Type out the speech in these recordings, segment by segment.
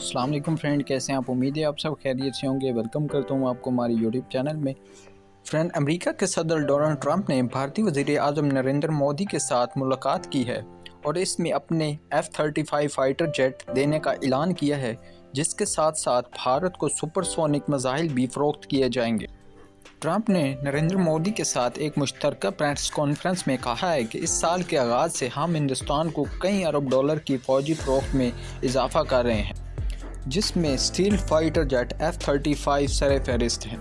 السلام علیکم فرینڈ، کیسے ہیں آپ؟ امید ہے آپ سب خیریت سے ہوں گے۔ ویلکم کرتا ہوں آپ کو ہماری یوٹیوب چینل میں۔ فرینڈ، امریکہ کے صدر ڈونلڈ ٹرمپ نے بھارتی وزیر اعظم نریندر مودی کے ساتھ ملاقات کی ہے اور اس میں اپنے F-35 فائٹر جیٹ دینے کا اعلان کیا ہے، جس کے ساتھ ساتھ بھارت کو سپر سونک میزائل بھی فروخت کیے جائیں گے۔ ٹرمپ نے نریندر مودی کے ساتھ ایک مشترکہ پریس کانفرنس میں کہا ہے کہ اس سال کے آغاز سے ہم ہندوستان کو کئی ارب ڈالر کی فوجی فروخت میں اضافہ کر رہے ہیں، جس میں اسٹیل فائٹر جیٹ F-35 سر فہرست ہے۔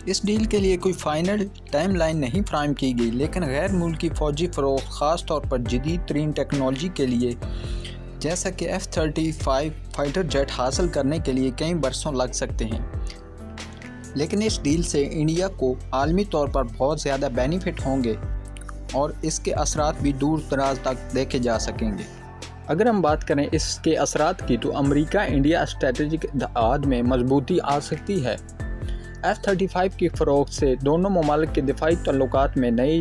اس ڈیل کے لیے کوئی فائنل ٹائم لائن نہیں فراہم کی گئی، لیکن غیر ملکی فوجی فروخت خاص طور پر جدید ترین ٹیکنالوجی کے لیے جیسا کہ F-35 فائٹر جیٹ حاصل کرنے کے لیے کئی برسوں لگ سکتے ہیں، لیکن اس ڈیل سے انڈیا کو عالمی طور پر بہت زیادہ بینیفٹ ہوں گے اور اس کے اثرات بھی دور دراز تک دیکھے جا سکیں گے۔ اگر ہم بات کریں اس کے اثرات کی، تو امریکہ انڈیا اسٹریٹجک اتحاد میں مضبوطی آ سکتی ہے۔ F-35 کی فروخت سے دونوں ممالک کے دفاعی تعلقات میں نئی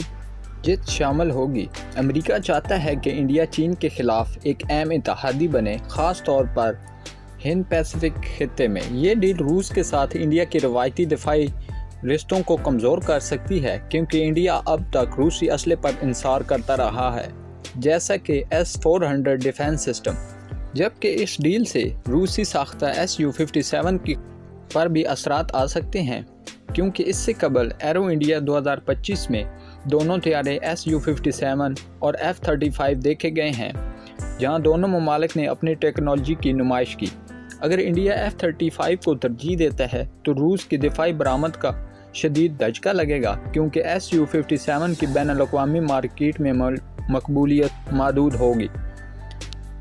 جدت شامل ہوگی۔ امریکہ چاہتا ہے کہ انڈیا چین کے خلاف ایک اہم اتحادی بنے، خاص طور پر ہند پیسفک خطے میں۔ یہ ڈیل روس کے ساتھ انڈیا کی روایتی دفاعی رشتوں کو کمزور کر سکتی ہے، کیونکہ انڈیا اب تک روسی اسلحے پر انحصار کرتا رہا ہے، جیسا کہ S-400 ڈیفنس سسٹم، جبکہ اس ڈیل سے روسی ساختہ Su-57 پر بھی اثرات آ سکتے ہیں، کیونکہ اس سے قبل ایرو انڈیا 2025 میں دونوں طیارے Su-57 اور F-35 دیکھے گئے ہیں، جہاں دونوں ممالک نے اپنی ٹیکنالوجی کی نمائش کی۔ اگر انڈیا F-35 کو ترجیح دیتا ہے تو روس کی دفاعی برآمد کا شدید دھچکا لگے گا، کیونکہ Su-57 کی بین الاقوامی مارکیٹ میں مقبولیت محدود ہوگی۔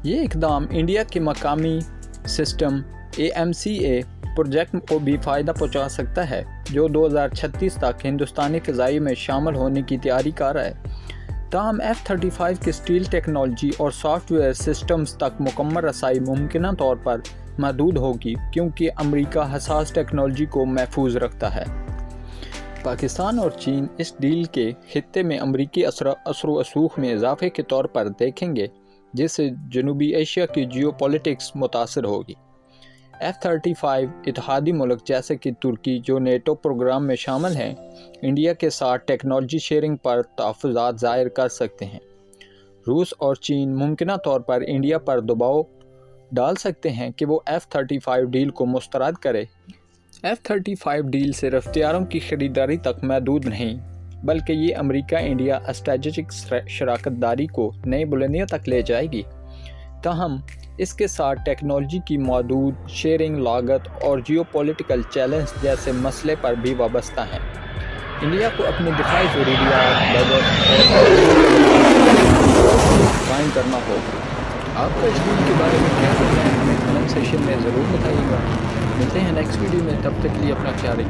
یہ اقدام انڈیا کے مقامی سسٹم AMCA پروجیکٹ کو بھی فائدہ پہنچا سکتا ہے، جو 2036 تک ہندوستانی فضائی میں شامل ہونے کی تیاری کر رہا ہے۔ تاہم F-35 کی اسٹیل ٹیکنالوجی اور سافٹ ویئر سسٹمز تک مکمل رسائی ممکنہ طور پر محدود ہوگی، کیونکہ امریکہ حساس ٹیکنالوجی کو محفوظ رکھتا ہے۔ پاکستان اور چین اس ڈیل کے خطے میں امریکی اثر و رسوخ میں اضافے کے طور پر دیکھیں گے، جس سے جنوبی ایشیا کی جیو پولیٹکس متاثر ہوگی۔ F-35 اتحادی ملک جیسے کہ ترکی، جو نیٹو پروگرام میں شامل ہیں، انڈیا کے ساتھ ٹیکنالوجی شیئرنگ پر تحفظات ظاہر کر سکتے ہیں۔ روس اور چین ممکنہ طور پر انڈیا پر دباؤ ڈال سکتے ہیں کہ وہ F-35 ڈیل کو مسترد کرے۔ F-35 ڈیل صرف ہتھیاروں کی خریداری تک محدود نہیں، بلکہ یہ امریکہ انڈیا اسٹریٹجک شراکت داری کو نئی بلندیوں تک لے جائے گی۔ تاہم اس کے ساتھ ٹیکنالوجی کی محدود شیئرنگ، لاگت اور جیو پولیٹیکل چیلنج جیسے مسئلے پر بھی وابستہ ہیں۔ انڈیا کو اپنی دفاعی ضروریات، بجٹ اور قائم کرنا ہوگا۔ آپ کا اس ڈیل کے بارے میں کیا خیال ہے؟ ہمیں کمنٹ سیکشن میں ضرور بتائیے گا۔ ملتے ہیں نیکسٹ ویڈیو میں، تب تک کے لیے اپنا خیال رکھیے۔